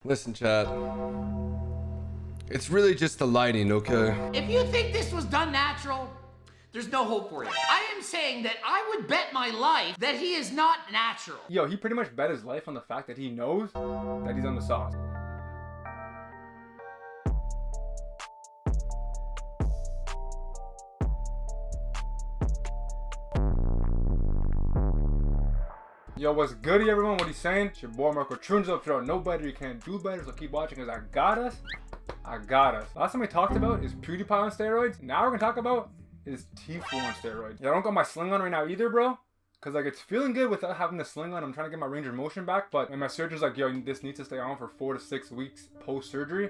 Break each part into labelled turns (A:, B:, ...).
A: Listen, Chad. It's really just the lighting, okay?
B: If you think this was done natural, there's no hope for you. I am saying that I would bet my life that he is not natural.
C: Yo, he pretty much bet his life on the fact that he knows that he's on the sauce. Yo, what's goody, everyone? What he's saying? It's your boy Marco Trunzo. If you're no better, you can't do better. So keep watching because I got us. Last time we talked about is PewDiePie on steroids. Now we're gonna talk about is Tfue on steroids. Yeah, I don't got my sling on right now either, bro. Cause like it's feeling good without having the sling on. I'm trying to get my range of motion back, but my surgeon's like, yo, this needs to stay on for 4 to 6 weeks post surgery.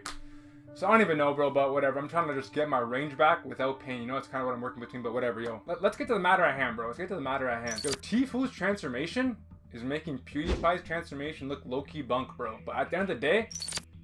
C: So I don't even know, bro, but whatever. I'm trying to just get my range back without pain. You know, it's kind of what I'm working between, but whatever, yo. Let's get to the matter at hand, bro. Let's get to the matter at hand. Yo, Tfue's transformation is making PewDiePie's transformation look low-key bunk, bro. But at the end of the day,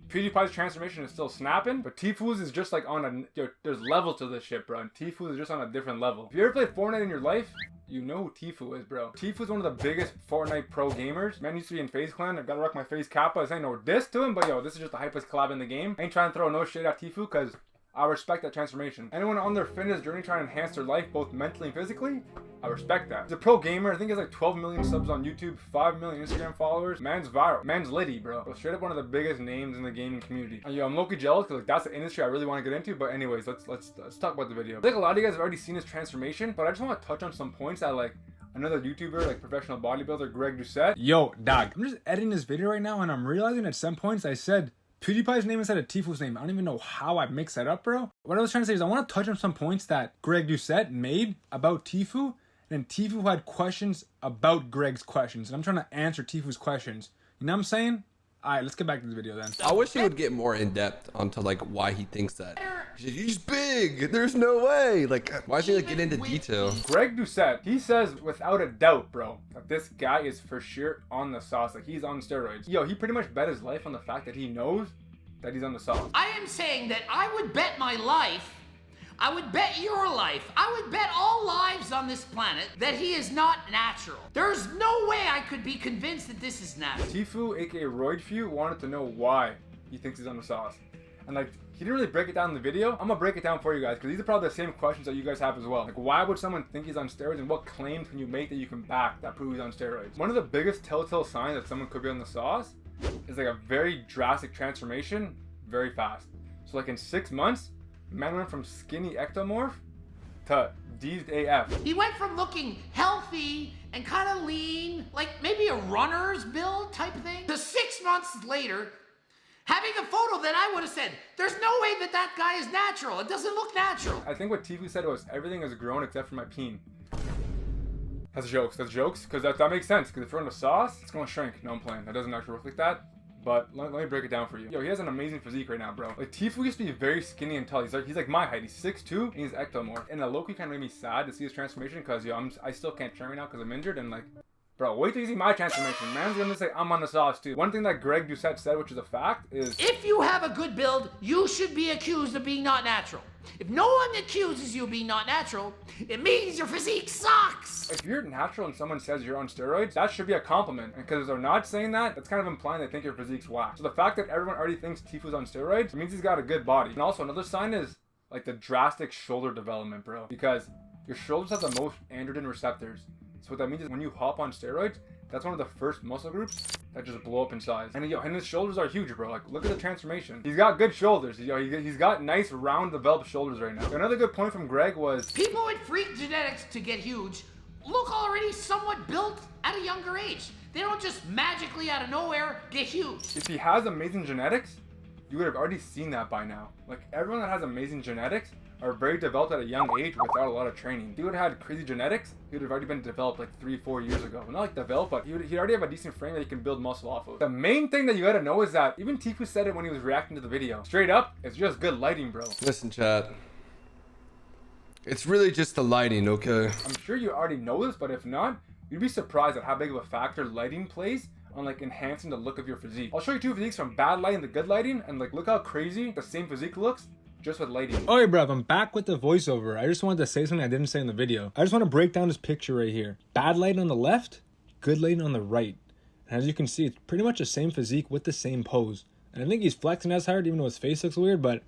C: PewDiePie's transformation is still snapping, but Tfue's is just like on a, yo, there's levels to this shit, bro. And Tfue's is just on a different level. If you ever played Fortnite in your life, you know who Tfue is, bro. Tfue's one of the biggest Fortnite pro gamers. Man used to be in FaZe Clan. I gotta rock my FaZe Kappa. This ain't no diss to him, but yo, this is just the hypest collab in the game. I ain't trying to throw no shade at Tfue, cause I respect that transformation. Anyone on their fitness journey trying to enhance their life, both mentally and physically, I respect that. He's a pro gamer. I think he has like 12 million subs on YouTube, 5 million Instagram followers. Man's viral. Man's litty, bro. Straight up one of the biggest names in the gaming community. And yo, I'm low-key jealous because like that's the industry I really want to get into. But anyways, let's talk about the video. I think a lot of you guys have already seen his transformation, but I just want to touch on some points that like another YouTuber, like professional bodybuilder, Greg Doucette.
D: Yo, dog. I'm just editing this video right now and I'm realizing at some points I said PewDiePie's name instead of Tfue's name. I don't even know how I mixed that up, bro. What I was trying to say is I want to touch on some points that Greg Doucette made about Tfue, and Tfue had questions about Greg's questions, and I'm trying to answer Tfue's questions. You know what I'm saying? Alright, let's get back to the video then.
A: I wish he would get more in depth onto like why he thinks that. He's big. There's no way. Like, why does he like get into detail?
C: Greg Doucette, he says without a doubt, bro, that this guy is for sure on the sauce. Like he's on steroids. Yo, he pretty much bet his life on the fact that he knows that he's on the sauce.
B: I am saying that I would bet my life, I would bet your life, I would bet all lives on this planet that he is not natural. There's no way I could be convinced that this is natural.
C: Tfue, aka Roidfue, wanted to know why he thinks he's on the sauce. And like, he didn't really break it down in the video. I'm gonna break it down for you guys because these are probably the same questions that you guys have as well. Like, why would someone think he's on steroids, and what claims can you make that you can back that prove he's on steroids? One of the biggest telltale signs that someone could be on the sauce is like a very drastic transformation very fast. So like in 6 months, man went from skinny ectomorph to deezed AF.
B: He went from looking healthy and kind of lean, like maybe a runner's build type thing, to 6 months later, having a photo that I would have said, there's no way that that guy is natural. It doesn't look natural.
C: I think what Tfue said was, everything has grown except for my peen. That's jokes, because that makes sense, because if you're on the sauce, it's gonna shrink. No, I'm playing. That doesn't actually work like that. But let me break it down for you. Yo, he has an amazing physique right now, bro. Like, Tfue used to be very skinny and tall. He's like my height. He's 6'2", and he's ectomorph. And the low-key kind of made me sad to see his transformation, because, yo, I still can't train right now because I'm injured, and like, bro, wait till you see my transformation. Man's gonna say I'm on the sauce too. One thing that Greg Doucette said, which is a fact, is
B: if you have a good build, you should be accused of being not natural. If no one accuses you of being not natural, it means your physique sucks.
C: If you're natural and someone says you're on steroids, that should be a compliment. And because they're not saying that, that's kind of implying they think your physique's whack. So the fact that everyone already thinks Tfue's on steroids means he's got a good body. And also another sign is like the drastic shoulder development, bro. Because your shoulders have the most androgen receptors. So what that means is when you hop on steroids, that's one of the first muscle groups that just blow up in size. And yo, and his shoulders are huge, bro. Like, look at the transformation. He's got good shoulders. Yo, he's got nice, round, developed shoulders right now. Another good point from Greg was,
B: people with freak genetics to get huge look already somewhat built at a younger age. They don't just magically out of nowhere get huge.
C: If he has amazing genetics, you would have already seen that by now. Like, everyone that has amazing genetics are very developed at a young age without a lot of training. If he would have had crazy genetics, he would have already been developed like 3-4 years ago. Well, not like developed, but he'd already have a decent frame that he can build muscle off of. The main thing that you gotta know is that even Tfue said it when he was reacting to the video. Straight up, it's just good lighting, bro.
A: Listen, Chad. It's really just the lighting, okay?
C: I'm sure you already know this, but if not, you'd be surprised at how big of a factor lighting plays on like enhancing the look of your physique. I'll show you 2 physiques from bad lighting to good lighting, and like look how crazy the same physique looks just with lighting.
D: Alright, bruv, I'm back with the voiceover. I just wanted to say something I didn't say in the video. I just want to break down this picture right here. Bad lighting on the left, good lighting on the right. And as you can see, it's pretty much the same physique with the same pose. And I think he's flexing as hard, even though his face looks weird, but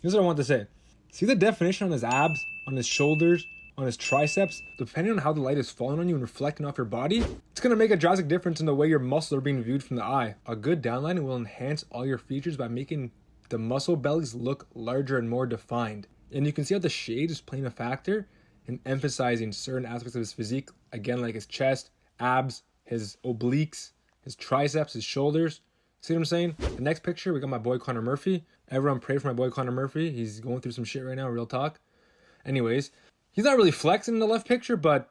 D: here's what I want to say. See the definition on his abs, on his shoulders, on his triceps? Depending on how the light is falling on you and reflecting off your body, it's going to make a drastic difference in the way your muscles are being viewed from the eye. A good downlighting will enhance all your features by making the muscle bellies look larger and more defined. And you can see how the shade is playing a factor in emphasizing certain aspects of his physique, again, like his chest, abs, his obliques, his triceps, his shoulders. See what I'm saying? The next picture, we got my boy Connor Murphy. Everyone pray for my boy Connor Murphy. He's going through some shit right now, real talk. Anyways, he's not really flexing in the left picture, but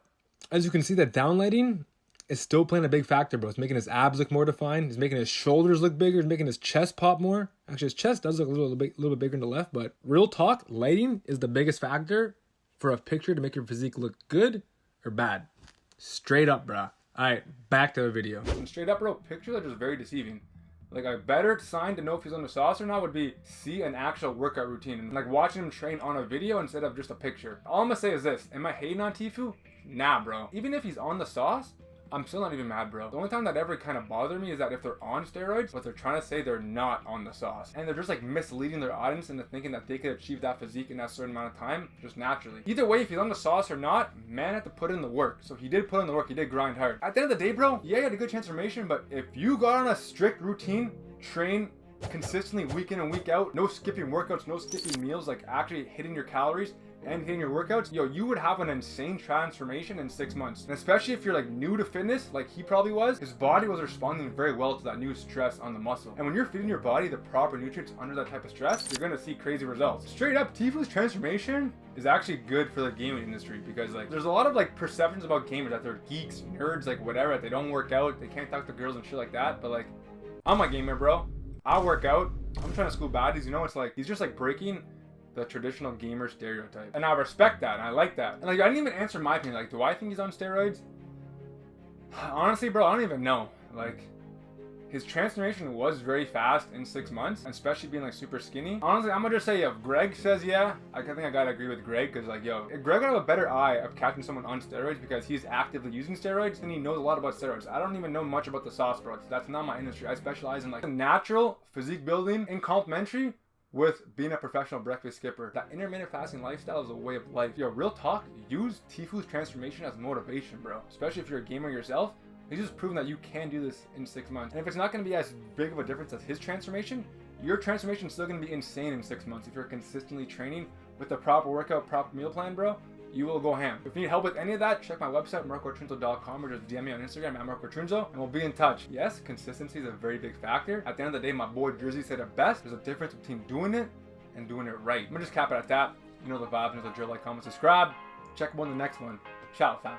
D: as you can see, that downlighting is still playing a big factor, bro. It's making his abs look more defined. It's making his shoulders look bigger. It's making his chest pop more. Actually, his chest does look a little bit bigger in the left, but real talk, lighting is the biggest factor for a picture to make your physique look good or bad. Straight up, bro. All right, back to the video.
C: And straight up, bro, pictures are just very deceiving. Like, a better sign to know if he's on the sauce or not would be see an actual workout routine and like watching him train on a video instead of just a picture. All I'm gonna say is this: am I hating on Tfue? Nah, bro. Even if he's on the sauce, I'm still not even mad, bro. The only time that ever kind of bothered me is that if they're on steroids, but they're trying to say they're not on the sauce. And they're just like misleading their audience into thinking that they could achieve that physique in that certain amount of time, just naturally. Either way, if he's on the sauce or not, man had to put in the work. So he did put in the work, he did grind hard. At the end of the day, bro, yeah, he had a good transformation, but if you got on a strict routine, train consistently week in and week out, no skipping workouts, no skipping meals, like actually hitting your calories and hitting your workouts, yo, you would have an insane transformation in 6 months. And especially if you're like new to fitness, like he probably was, his body was responding very well to that new stress on the muscle. And when you're feeding your body the proper nutrients under that type of stress, you're gonna see crazy results. Straight up, Tfue's transformation is actually good for the gaming industry, because like there's a lot of like perceptions about gamers that they're geeks, nerds, like whatever, that they don't work out, they can't talk to girls and shit like that. But like, I'm a gamer, bro. I work out. I'm trying to school baddies, you know. It's like he's just like breaking the traditional gamer stereotype, and I respect that and I like that. And like, I didn't even answer my opinion. Like, do I think he's on steroids? Honestly, bro, I don't even know. Like, his transformation was very fast in 6 months, especially being like super skinny. Honestly, I'm gonna just say if Greg says yeah, I think I gotta agree with Greg, because like, yo, if Greg would have a better eye of catching someone on steroids because he's actively using steroids, then he knows a lot about steroids. I don't even know much about the sauce, bro. That's not my industry. I specialize in like natural physique building in complementary with being a professional breakfast skipper. That intermittent fasting lifestyle is a way of life. Yo, real talk, use Tfue's transformation as motivation, bro. Especially if you're a gamer yourself. He's just proven that you can do this in 6 months. And if it's not going to be as big of a difference as his transformation, your transformation is still going to be insane in 6 months. If you're consistently training with the proper workout, proper meal plan, bro, you will go ham. If you need help with any of that, check my website, marcotrunzo.com, or just DM me on Instagram at marcotrunzo, and we'll be in touch. Yes, consistency is a very big factor. At the end of the day, my boy Jersey said it best. There's a difference between doing it and doing it right. I'm going to just cap it at that. You know the vibe, you know the drill. Like, comment, subscribe. Check him on the next one. Ciao, fam.